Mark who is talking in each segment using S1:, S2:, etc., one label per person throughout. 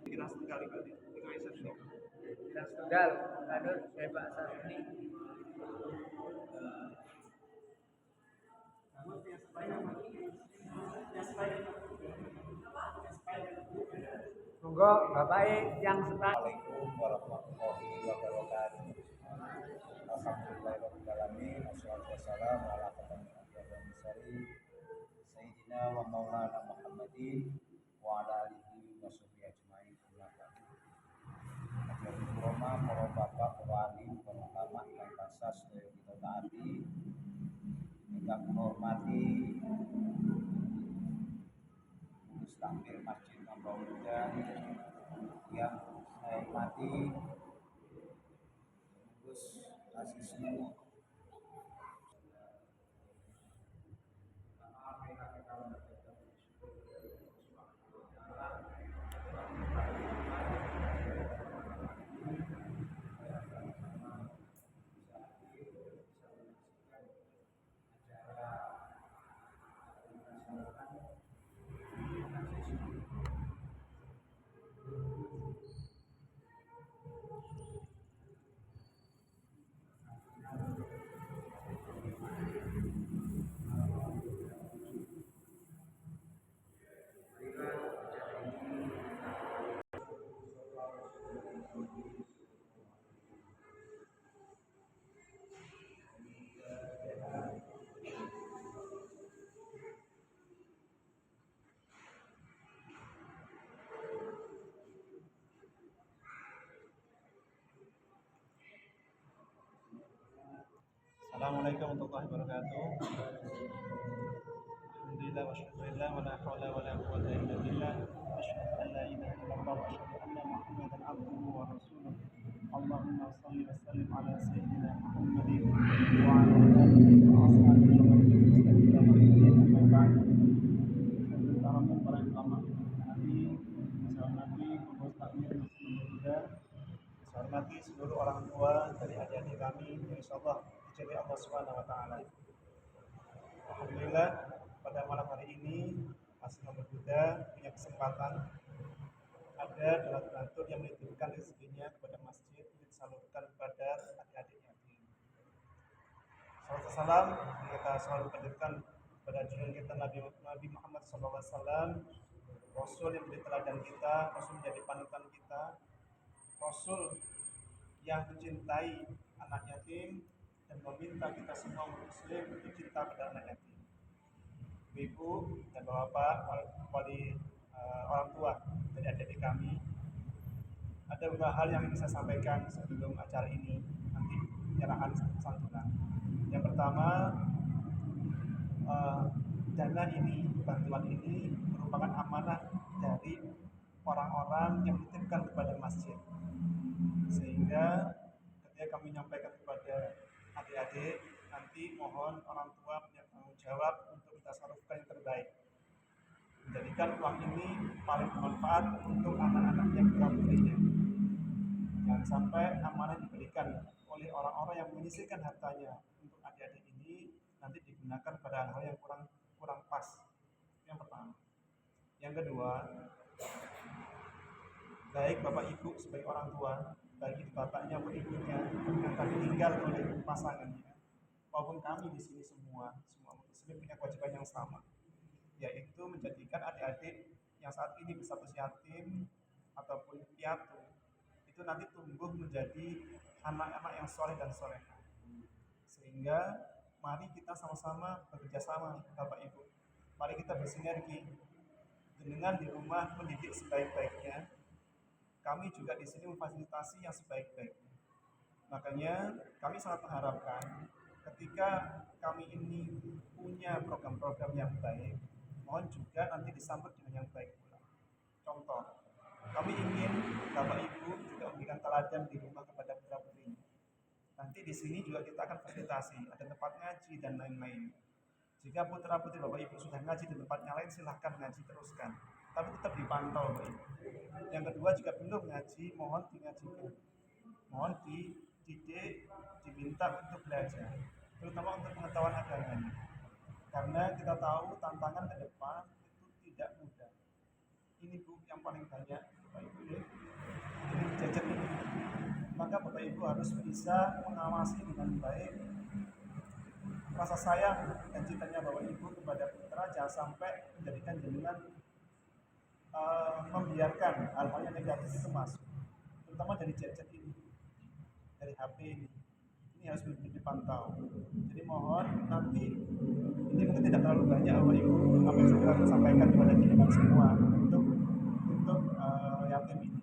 S1: Kiras sekali kali.
S2: Kiras Tegal, Kadur, Pak Saruni. Monggo Bapak yang setan.
S3: Assalamualaikum warahmatullahi wabarakatuh. Alhamdulillahirabbil alamin. Wassalatu wassalamu ala asyrofil sayyidina wa maulana Muhammadin wa ala alihi wa sahbihi ajmain. Hadirin kurma, para bapak, para alim, para ulama yang pasas sedaya kita taati. Ingkang kula hormati Mustakmir Masjid Nabawiyyah yang saya hormati Gus Asisnu
S1: Assalamualaikum warahmatullahi wabarakatuh. Alhamdulillah wa syukurillah wa la hawla wa la quwwata illa billah. Asyhadu an la ilaha illallah wa asyhadu anna Muhammadan abduhu wa rasuluh. Allahumma shalli wa sallim ala sayyidina Muhammadin wa ala alihi wa ashabihi wa man tabi'ahum amma ba'd. Assalamualaikum warahmatullahi wabarakatuh. Saya hormati Mustakmir Masjid Nabawiyyah. Saya hormati seluruh orang tua dari adik-adik kami yang insyaallah dijaga Allah Subhanahu wa taala. Alhamdulillah pada malam hari ini Masjid Nabawiyyah punya kesempatan ada donatur yang menitipkan rezekinya kepada masjid untuk disalurkan kepada adik-adik yatim. Salam kita selalu panjatkan kepada junjungan kita Nabi Muhammad SAW, Rasul yang menjadi teladan kita, Rasul menjadi panutan kita, Rasul yang mencintai anak yatim dan meminta kita semua muslim untuk cinta pada anak yatim. Ibu dan bapak, wali orang tua dari adik-adik kami, ada beberapa hal yang ingin saya sampaikan sebelum acara ini nanti penyerahan santunan. Yang pertama, dana ini, bantuan ini merupakan amanah dari orang-orang yang menitipkan kepada masjid, sehingga ketika kami menyampaikan kepada adik-adik, nanti mohon orang tua punya tanggung jawab untuk kita salurkan yang terbaik, menjadikan uang ini paling bermanfaat untuk anak-anak yang kita berinya. Jangan sampai amanah diberikan oleh orang-orang yang menyisihkan hartanya untuk adik-adik ini nanti digunakan pada hal yang kurang pas. Yang pertama. Yang kedua, baik bapak ibu sebagai orang tua, bagi bapaknya atau ibunya yang tadi tinggal oleh pasangannya, maupun kami di sini semua muslim punya kewajiban yang sama, yaitu menjadikan adik-adik yang saat ini berstatus yatim ataupun piatu itu nanti tumbuh menjadi anak-anak yang soleh dan solehah. Sehingga mari kita sama-sama bekerja sama, bapak ibu, mari kita bersinergi. Dengan di rumah mendidik sebaik-baiknya, kami juga di sini memfasilitasi yang sebaik-baiknya. Makanya kami sangat mengharapkan ketika kami ini punya program-program yang baik, mohon juga nanti disambut dengan yang baik pula. Contoh, kami ingin Bapak Ibu juga memberikan teladan di rumah kepada putra-putrinya. Nanti di sini juga kita akan fasilitasi, ada tempat ngaji dan lain-lain. Jika putra-putri Bapak Ibu sudah ngaji di tempatnya lain, silahkan ngaji teruskan. Tapi tetap dipantau Bapak Ibu. Yang kedua juga belum ngaji, mohon dingajikan. Mohon dididik, diminta untuk belajar. Terutama untuk pengetahuan agamanya. Karena kita tahu tantangan ke depan itu tidak mudah. Ini Bu yang paling banyak Bapak Ibu ya. Ini jajan ini. Maka Bapak Ibu harus bisa mengawasi dengan baik rasa sayang dan cintanya Bapak Ibu kepada putra, jangan sampai menjadikan jenengan membiarkan hal-hal yang negatif itu masuk, terutama dari gadget ini, dari HP ini harus benar-benar dipantau. Jadi mohon nanti ini mungkin tidak terlalu banyak Bapak Ibu apa yang sudah saya sampaikan kepada jenengan semua untuk yatim ini,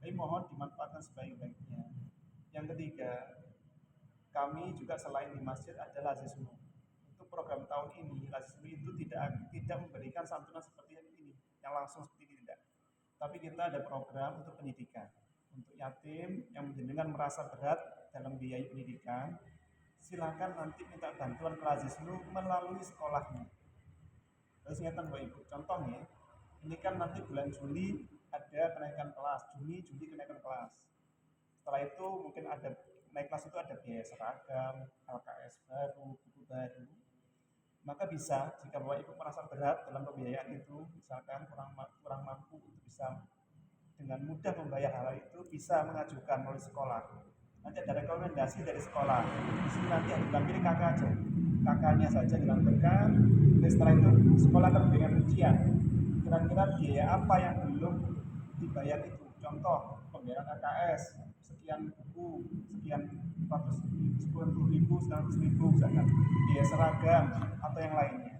S1: tapi mohon dimanfaatkan sebaik-baiknya. Yang ketiga, kami juga selain di masjid ada lazismu. Untuk program tahun ini, lazismu itu tidak memberikan santunan seperti ini, yang langsung seperti ini tidak. Tapi kita ada program untuk pendidikan. Untuk yatim yang jenengan merasa berat dalam biaya pendidikan, silakan nanti minta bantuan ke lazismu melalui sekolahnya. Terus ingatkan Bapak Ibu, contohnya, ini kan nanti bulan Juli ada kenaikan kelas, Juli kenaikan kelas. Setelah itu mungkin ada naik kelas itu ada biaya seragam, LKS baru, buku baru. Maka bisa jika Bapak Ibu merasa berat dalam pembiayaan itu, misalkan kurang mampu untuk bisa dengan mudah membayar hal itu, bisa mengajukan melalui sekolah. Nanti ada rekomendasi dari sekolah. Di sini nanti harus dilampiri kakak aja. Kakaknya saja dilampirkan. Setelah itu sekolah akan memberikan ujian. Kira-kira biaya apa yang belum dibayar itu? Contoh pembayaran AKS sekian buku, sekian 10.000, 100.000 misalkan, biaya seragam atau yang lainnya.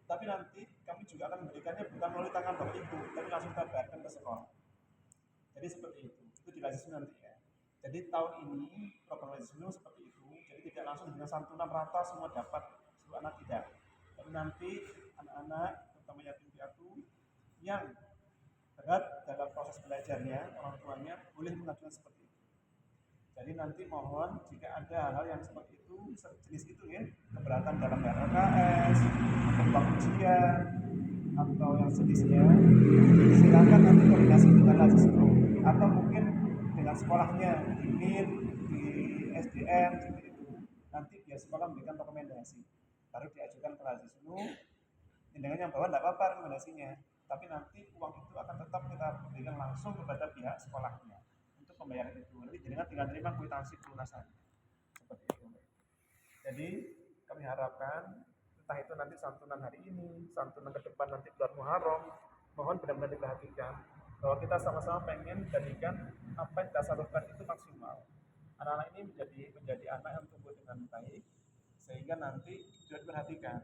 S1: Tapi nanti kami juga akan memberikannya bukan melalui tangan Bapak Ibu, tapi langsung kita bayarkan ke sekolah. Jadi seperti itu di lazismu nanti ya. Jadi tahun ini program lazismu seperti itu, jadi tidak langsung dengan santunan rata semua dapat, seluruh anak tidak. Tapi nanti anak-anak, terutama yatim piatu yang berat dalam proses belajarnya, orang tuanya boleh mengajukan seperti itu. Jadi nanti mohon jika ada hal-hal yang seperti itu, jenis itu ya, keberatan dalam bayar LKS, atau ujian, atau yang sejenisnya, silakan nanti koordinasi dengan lazismu atau mungkin dengan sekolahnya di MIN, di SDM, seperti itu. Nanti biar sekolah memberikan rekomendasi, baru diajukan ke lazismu. Dengan yang bawah tidak apa-apa rekomendasinya, tapi nanti uang itu akan tetap kita berikan langsung kepada pihak sekolahnya untuk pembayaran itu. Nanti jenengan tinggal terima kwitansi pelunasan seperti itu. Jadi kami harapkan entah itu nanti santunan hari ini, santunan ke depan nanti bulan Muharram, mohon benar-benar diperhatikan bahwa kita sama-sama pengen jadikan apa yang kita salurkan itu maksimal. Anak-anak ini menjadi anak yang tumbuh dengan baik, sehingga nanti juga diperhatikan.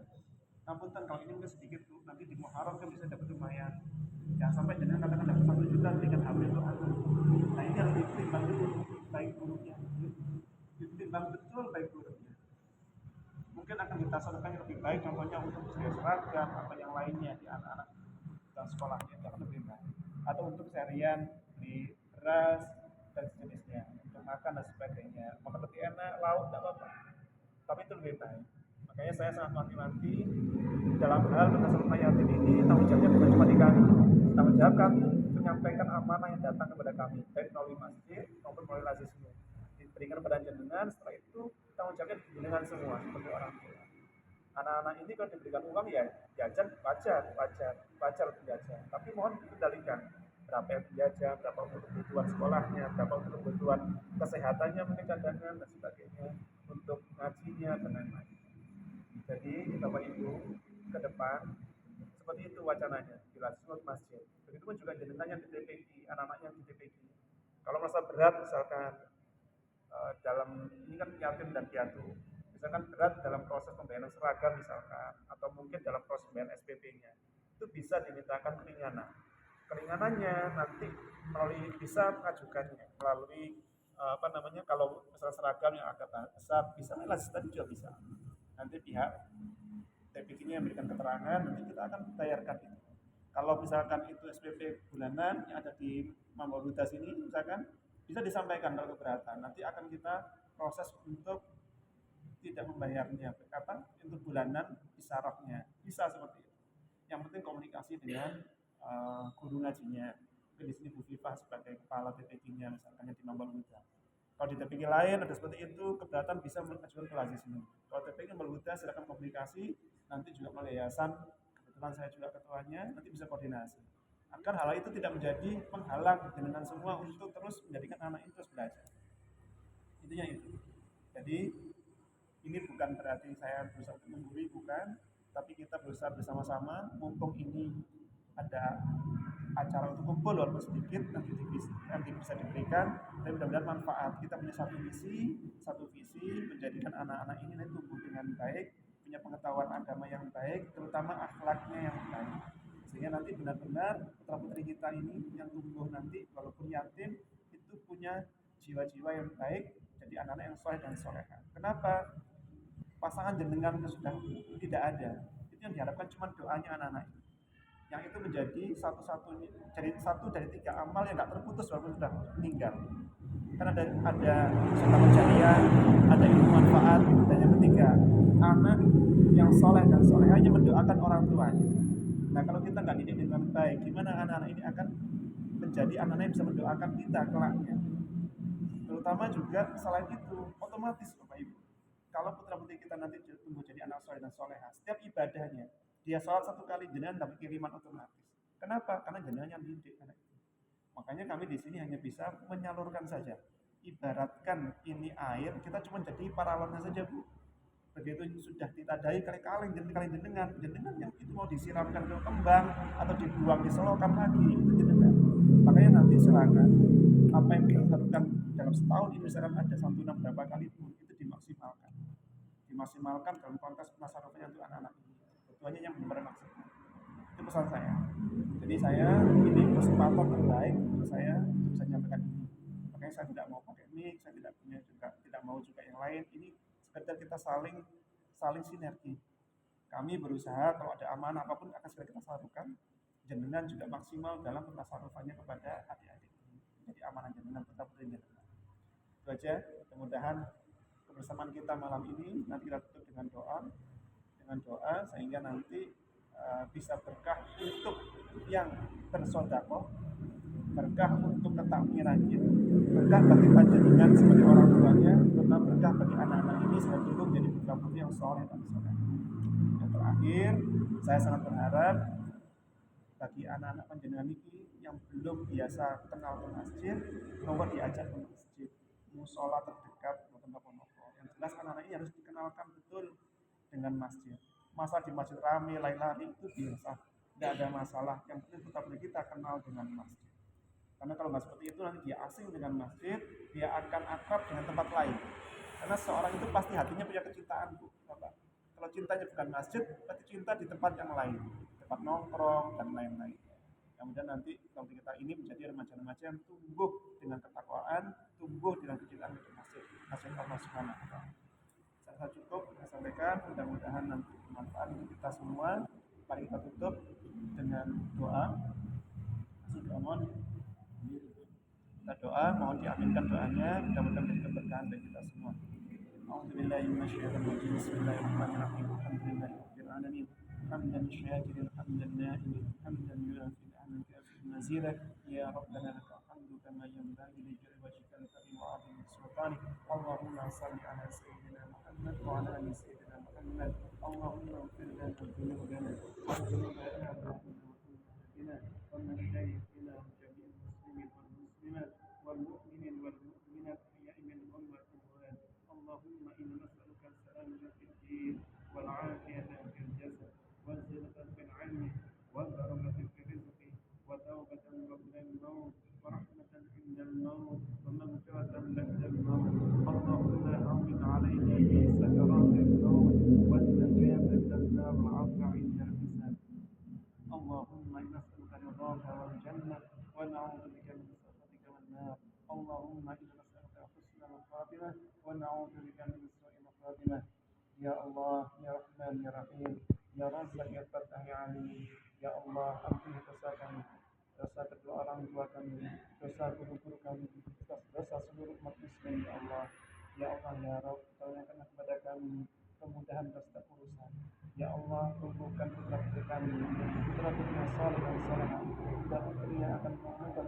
S1: Nampunten kalau ini mungkin sedikit tuh, nanti di Muharram kan bisa dapat lumayan. Jangan sampai jenengan katakan dapat 1 juta tingkat hamil itu anak. Nah ini harus ditimbang dulu baik buruknya, ditimbang betul baik buruknya. Mungkin akan kita salurkan yang lebih baik, contohnya untuk biaya seragam atau yang lainnya di anak-anak dan sekolahnya itu akan lebih baik. Atau untuk seharian di beras dan sejenisnya, untuk makan dan sebagainya. Maka lebih enak, lauk tidak apa-apa. Tapi itu lebih baik. Makanya saya sangat wanti-wanti dalam hal berdasarkan yatim ini, tanggung jawabnya bukan cuma di kami. Tanggung jawab kami menyampaikan amanah yang datang kepada kami, baik melalui masjid maupun melalui lazismu. Diberikan kepada jenengan, setelah itu tanggung jawabnya jenengan semua sebagai orang tua. Anak-anak ini kalau diberikan uang ya jajan wajar jajan. Tapi mohon dikendalikan berapa yang dijajan, berapa untuk kebutuhan sekolahnya, berapa untuk kebutuhan kesehatannya, mungkin cadangan dan sebagainya, untuk ngajinya dan lain-lain. Jadi Bapak Ibu ke depan seperti itu wacananya di lazismu masjid. Begitupun juga jenengan yang di TPG, anak-anak yang di TPG. Kalau merasa berat misalkan dalam ini kan yatim dan piatu, misalkan berat dalam proses pembayaran seragam misalkan, atau mungkin dalam proses pembayaran SPP-nya, itu bisa dimintakan keringanan. Keringanannya nanti bisa mengajukannya melalui apa namanya, kalau misalnya seragam yang agak besar bisa, elastis tadi juga bisa. Nanti pihak TPK-nya yang memberikan keterangan, nanti kita akan bayarkan itu. Kalau misalkan itu SPP bulanan yang ada di Mambaludas ini, misalkan bisa disampaikan kalau keberatan. Nanti akan kita proses untuk tidak membayarnya, apa untuk bulanan isyaratnya, bisa seperti itu. Yang penting komunikasi dengan guru ngajinya. Mungkin di sini Bu Viva sebagai kepala TPK-nya misalkan yang di Mambaludas. Kalau di TPK lain ada seperti itu, keberatan bisa mengajukan ke Lazisme. Kalau TPK Mambaludas silakan komunikasi, nanti juga melalui yayasan, kebetulan saya juga ketuanya, nanti bisa koordinasi. Agar hal itu tidak menjadi penghalang jenengan semua untuk terus menjadikan anak itu terus belajar. Intinya itu. Jadi ini bukan berarti saya berusaha untuk menggurui, bukan, tapi kita berusaha bersama-sama. Mumpung ini ada acara untuk kumpul walaupun sedikit, nanti bisa diberikan, tapi mudah-mudahan manfaat. Kita punya satu visi menjadikan anak-anak ini nanti tumbuh dengan baik, punya pengetahuan agama yang baik, terutama akhlaknya yang baik, sehingga nanti benar-benar putra putri kita ini yang tumbuh nanti walaupun yatim itu punya jiwa-jiwa yang baik, jadi anak-anak yang soleh dan soleha. Kenapa? Pasangan jenengan itu sudah tidak ada, itu yang diharapkan cuma doanya anak-anak itu, yang itu menjadi satu dari 3 amal yang nggak terputus walaupun sudah meninggal. Karena ada sedekah jariah, ada ilmu manfaat, dan yang ketiga anak yang soleh dan soleh hanya mendoakan orang tuanya. Nah kalau kita nggak didik dengan baik, gimana anak-anak ini akan menjadi anak-anak yang bisa mendoakan kita kelaknya? Terutama juga selain itu, otomatis Bapak Ibu, kalau putra putri kita nanti tumbuh jadi anak soleh dan soleha, setiap ibadahnya dia sholat 1 kali jenengan dapat kiriman otomatis. Kenapa? Karena jenengan yang didik anak itu. Makanya kami di sini hanya bisa menyalurkan saja. Ibaratkan ini air, kita cuma jadi paralonnya saja Bu. Begitu sudah ditadai kali-kali jenengan yang itu mau disiramkan ke kembang atau dibuang di selokan lagi, itu jenengan. Makanya nanti silakan apa yang kita lakukan dalam setahun ini, misalkan ada santunan berapa kali pun, itu dimaksimalkan dalam konteks penasarufnya untuk anak-anak ini. Ketuanya yang benar maksimal. Itu pesan saya. Jadi saya ini kesempatan terbaik untuk saya bisa menyampaikan ini. Makanya saya tidak mau pakai mic, saya tidak mau juga yang lain. Ini sekedar kita saling sinergi. Kami berusaha kalau ada amanah apapun akan segera kita salurkan. Jenengan juga maksimal dalam pentasarufannya kepada adik-adik. Jadi amanah jenengan tetap jenengan. Itu aja. Mudah-mudahan kebersamaan kita malam ini nanti kita tutup dengan doa sehingga nanti bisa berkah untuk yang bersedekah, berkah untuk ketakmirannya, berkah bagi panjenengan sebagai orang tuanya, serta berkah bagi anak-anak ini sebagai tumbuh menjadi putra putri yang soleh dan soleh. Yang terakhir, saya sangat berharap bagi anak-anak panjenengan ini yang belum biasa kenal ke masjid, coba diajak ke masjid, musola terdekat, yang jelas anak-anak ini harus dikenalkan betul dengan masjid. Masa di masjid rame, lari-lari itu biasa, tidak ada masalah. Yang penting tetap kita kenal dengan masjid. Karena kalau nggak seperti itu nanti dia asing dengan masjid, dia akan akrab dengan tempat lain. Karena seorang itu pasti hatinya punya kecintaan, Bu, Bapak. Kalau cintanya bukan masjid, berarti cinta di tempat yang lain, tempat nongkrong dan lain-lain. Kemudian nanti kalau kita ini menjadi remaja-remaja yang tumbuh dengan ketakwaan, tumbuh dengan kecintaan ke masjid Allah Subhanahu wa taala. Saya cukup saya sampaikan, mudah-mudahan nanti bermanfaat untuk kita semua. Mari kita tutup dengan doa. Kita doa, mohon diaminkan doanya, mudah-mudahan menjadi keberkahan bagi kita semua. A'udzubillahi minasyaitonirrajim. Bismillahirrahmanirrahim. Alhamdulillahirabbil alamin. Hamdan syakiran hamdan na'iman hamdan yuafi ni'amaka fi mazidah. Ya Rabbana lakal hamdu kama yanbaghi li jalali wajhikal karim wa 'azimi sultanik. Allahumma shalli ala sayyidina Muhammad wa ala ali sayyidina Muhammad. Allahumma ighfir lana dhunubana wa dhunuba abaina wa man shaykina jami'al muslimin wal muslimat wal mu'minin wal mu'minat ahya'i minhum wal amwat. Allahumma inna nas'aluka as-salamata fid din wal 'afiyata fil jasad wal zinata fil 'ilmi wal barakata fil rizqi wa tawbatan qabla al-maut wa rahmatan 'inda al-maut wa maghfiratan ba'da al-maut. Allahumma hawwin 'alaina bi sakaratil maut wal najata min an-nar wal 'afwa 'inda al-hisab. Allahumma inna nas'aluka ridhaka wal jannah wa na'udzu bika min sakhatika wan nar. Allahumma inna nas'aluka ونعوذ بك من سوء الخاتمة. يا الله يا رحمن يا رحيم يا Razak ya Fattah ya Alim. Ya Allah, ampuni dosa kami, dosa kedua orang tua kami, dosa guru-guru kami, dosa seluruh umat muslim ya Allah. Ya Allah ya Rabb, tanyakanlah kepada kami kemudahan dan setiap urusan. Ya Allah, tumbuhkan putra-putri kami, putra-putri yang saleh dan salehah, putra-putri yang akan mengangkat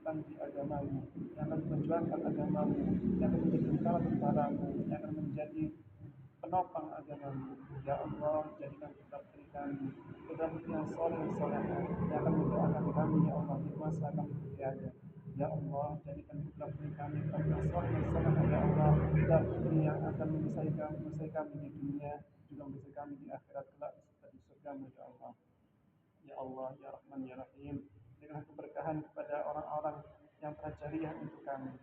S1: panji agamamu, yang akan memperjuangkan agamamu, yang akan menjadi tentara-tentaramu, yang akan menjadi penopang agamamu. Ya Allah, jadikan putra-putri kami putra-putri yang saleh dan salehah, yang akan mendoakan kami ya Allah di masa kami tiada. Ya Allah, jadikan putra-putri kami putra-putri yang saleh dan salehah ya Allah, putra-putri yang akan membesarkan kami di dunia, juga membesarkan kami di akhirat kelak serta di surgamu ya Allah. Ya Allah, ya Rahman ya Rahim, berikanlah keberkahan kepada orang-orang yang telah jariah untuk kami,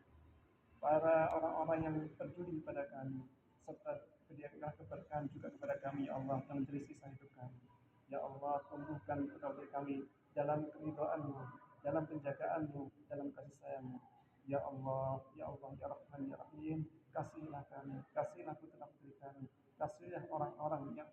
S1: para orang-orang yang peduli pada kami, serta berikanlah keberkahan juga kepada kami ya Allah yang menjadi sisa hidup kami. Ya Allah, tumbuhkan putra-putri kami dalam keridhaan-Mu, dalam penjagaan-Mu, dalam kasih sayang-Mu. Ya Allah, ya Allah, ya Rahman ya Rahim, kasihilah kami, kasihilah putra-putri kami, kasihilah orang-orang yang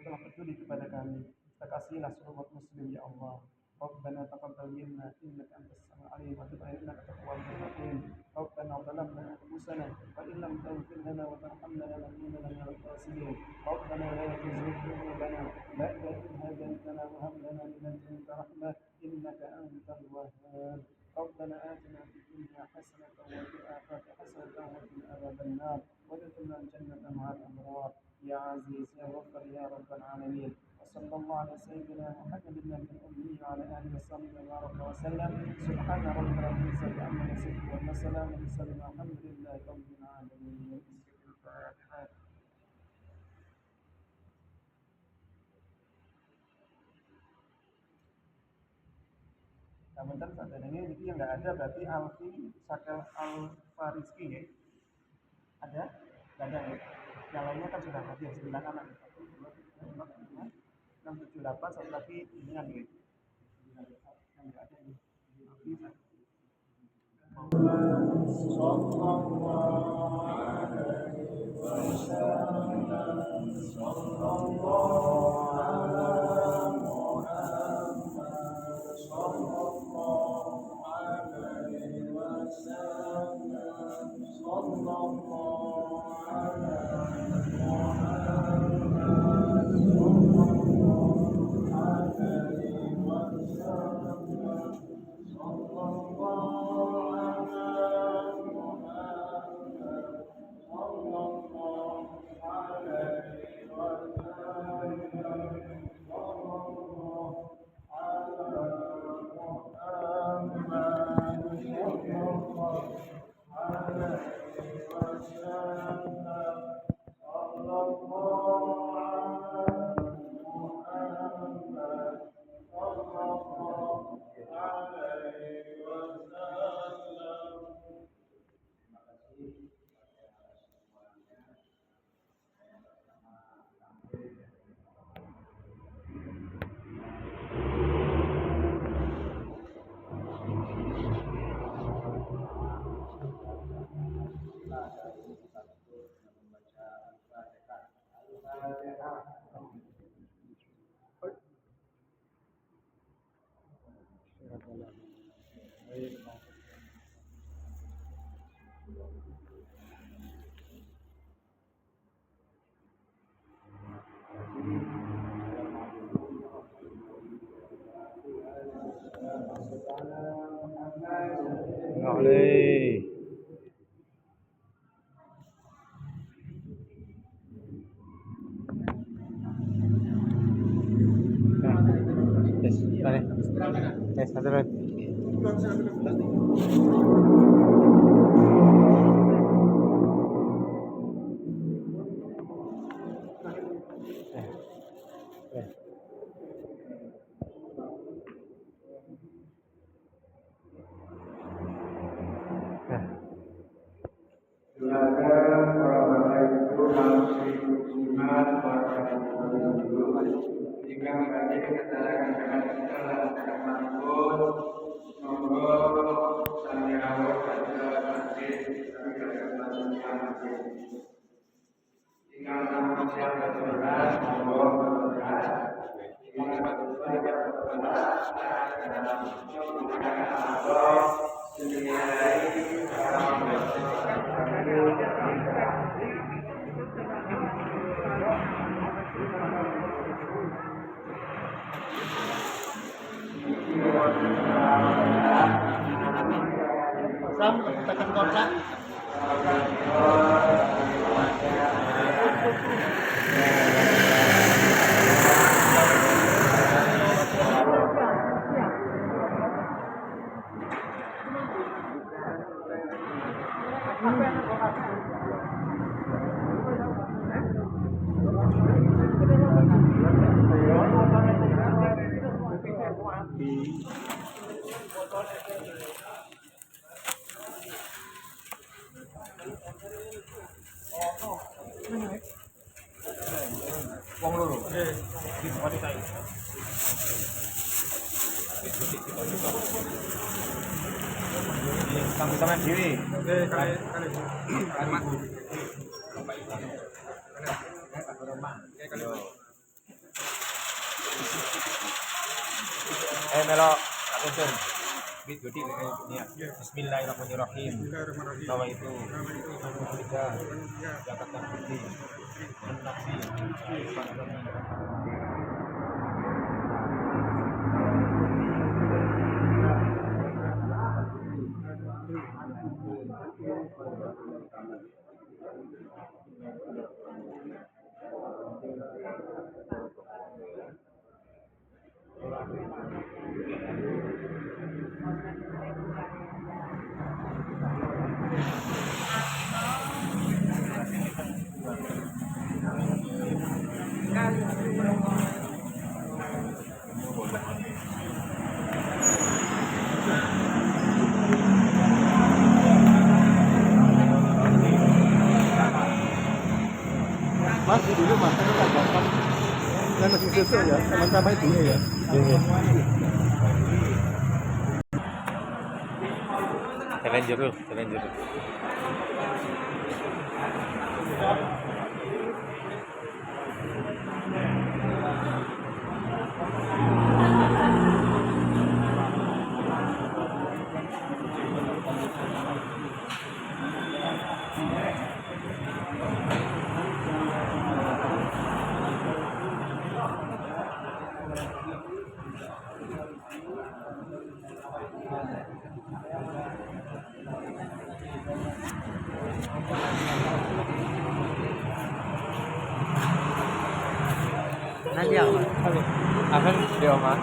S1: telah peduli kepada kami. Kasihilah seluruh umat muslim ya Allah. Rabbana taqabbal minna innaka antas samiul alim wa tub alaina innaka tawwabur rahim. Rabbana zalamna anfusana wa in lam taghfir lana wa tarhamna lanakunanna minal khasirin. Rabbana la tuzigh qulubana ba'da idh hadaytana wa hab lana min ladunka rahmah innaka antal wahhab. ربنا آتنا في الدنيا حسنة وفي الآخرة حسنة وقنا عذاب النار وادخلنا الجنة مع الأبرار يا عزيز يا غفر يا رب العالمين. وصلى الله على سيدنا محمد النبي الأمي وعلى آله وصحبه وبارك وسلم. سبحان ربك رب العزة عما يصفون وسلام على المرسلين والحمد لله رب العالمين. الفاتحة. Nah, bentar saat ini yang nggak ada berarti Alfi Sakel Alfariski ya? Ada? Nggak ada ya? Yang lainnya kan sudah hadir 9 anak. 678 satu lagi ini kan ya? Yang nggak ada ini.
S4: Jika bagi kesalahan dengan kesalahan dengan makhluk, monggo sambil awal saja masjid sambil
S1: Sam, tekan kotak.
S3: Wong loro. Sama-sama diri. Melo, atention. Bid gede niat. Bismillahirrahmanirrahim. Bahwa itu kita jakatan putih.
S1: Mas di dulu mas, kan gampang. Dan masih susu ya, sama-sama itu ya.
S3: Avenger.
S2: Nanti apa
S3: di oma.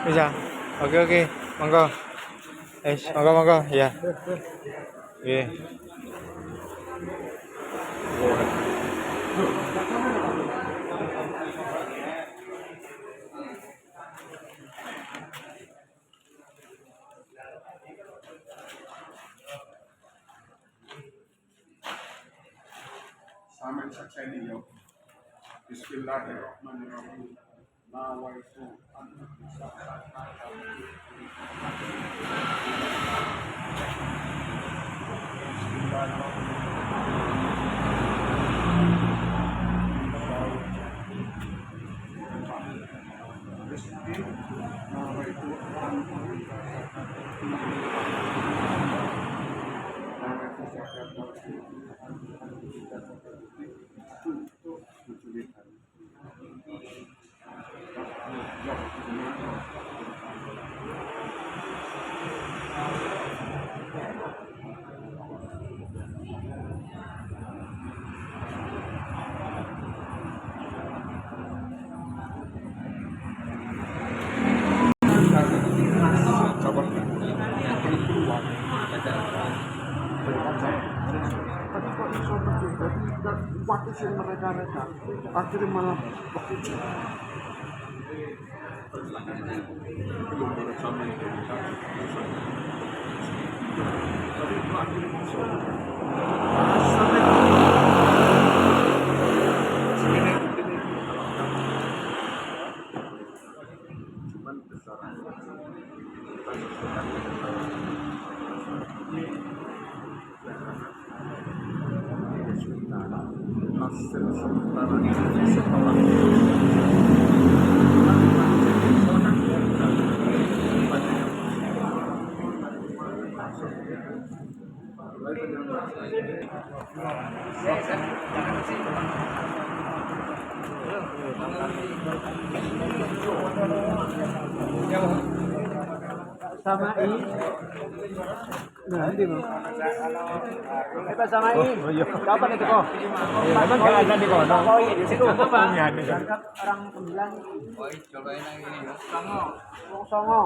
S2: Bisa. Oke. Monggo. Monggo ya. Nggih.
S5: Sampai sakseni yo. Bismillahirrahmanirrahim. Nawaitu an mereka akhirnya malah bekerja. Hasil setelah
S3: Samain. Nanti mau. Samain. Kapan itu kok? Emang gak ada di kono. Oh iya di situ apa? Berangkat orang 9.
S2: Oh, cobain lagi ini ya.
S3: Songo.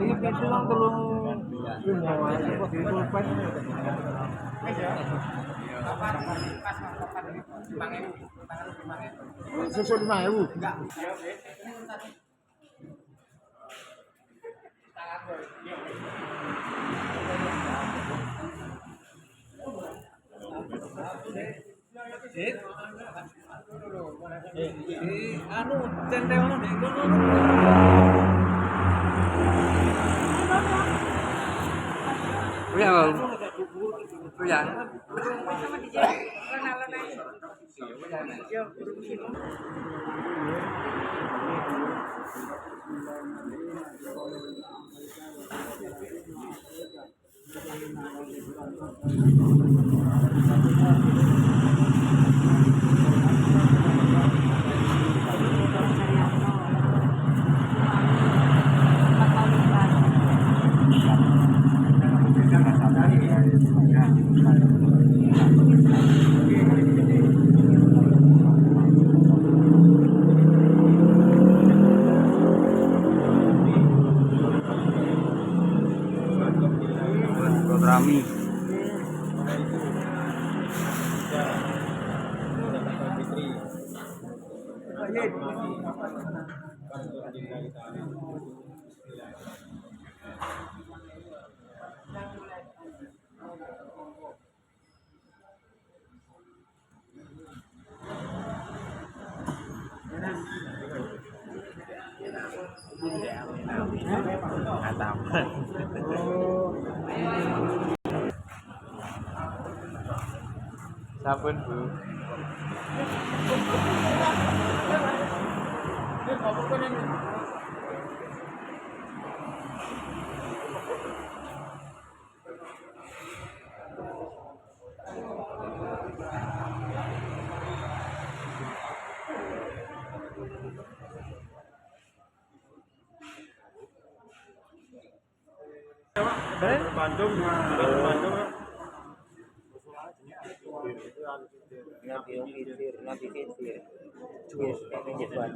S3: Ini pesulang telung. Susu 5.000. Enggak.
S2: Anu centewono ndek kono. Kuya mau. Kuya. Sama DJ. Rami. Sampun, Bu.
S1: Bandung.
S3: Nabi yung fitir, nabi fitir. Yes, kami Japan.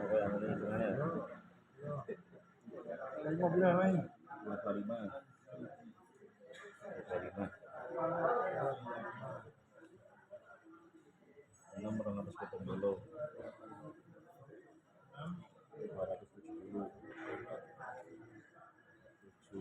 S3: Oke, yang ini gimana ya? 25. 25. 6 270 dulu. 270. 7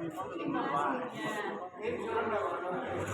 S3: 316. 360.